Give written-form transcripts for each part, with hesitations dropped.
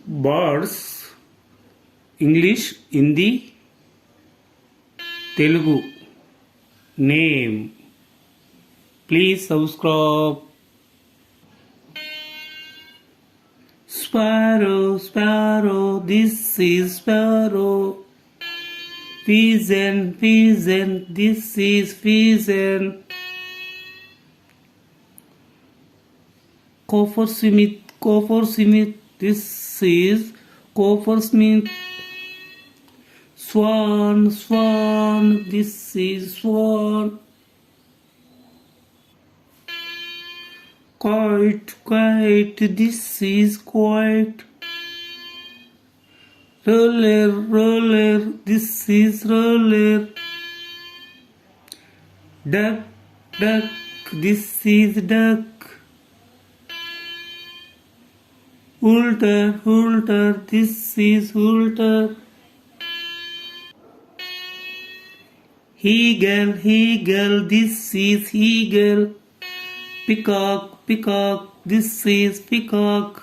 Birds, English Hindi Telugu name. Please subscribe. Sparrow, sparrow, this is sparrow. Pigeon, pigeon, this is pigeon. Coppersmith, coppersmith, this is coppersmith. Swan, swan, this is swan. Kite, kite, this is kite. Roller, roller, this is roller. Duck, duck, this is duck. Halter, halter, this is halter. Eagle, eagle, this is eagle. Peacock, peacock, this is peacock.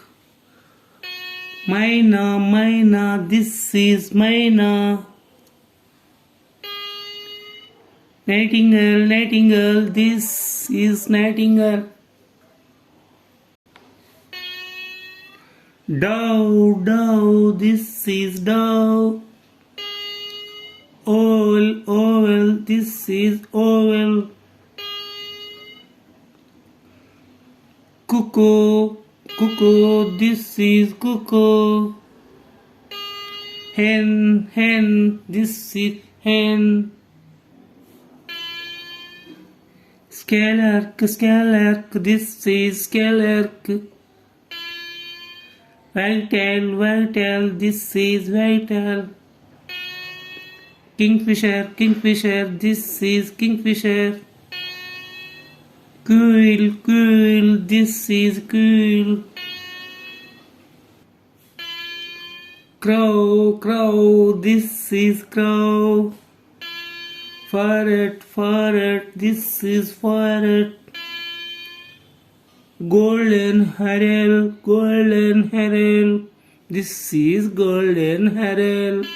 Myna, myna, this is myna. Nightingale, nightingale, this is nightingale. Dove, dove, this is dove. Owl, owl, this is owl. Cuckoo, cuckoo, this is cuckoo. Hen, hen, this is hen. Skylark, skylark, this is skylark. Whitetail, whitetail, this is whitetail. Kingfisher, kingfisher, this is kingfisher. Quail, quail, this is quail. Crow, crow, this is crow. Parrot, parrot, this is parrot. Golden heron, golden heron, this is golden heron.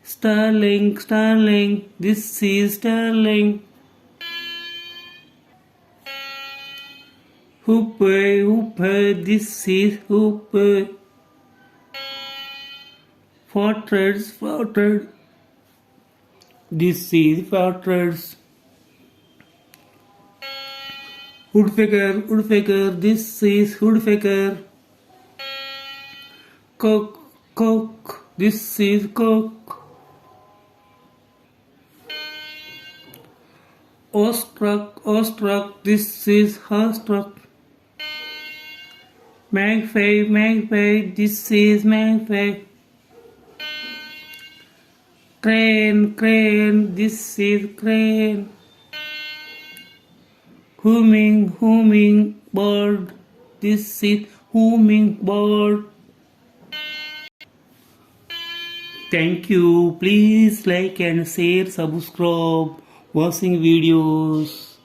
Starling, starling, this is starling. Hooper, hooper, this is hooper. Partridge, partridge, this is partridge. Woodpecker, woodpecker, this is woodpecker. Cock, cock, this is cock. Ostrich, ostrich, this is ostrich. Magpie, magpie, this is magpie. Crane, crane, this is crane. Humming, humming bird, this is humming bird. Thank you. Please like and share, subscribe, watching videos.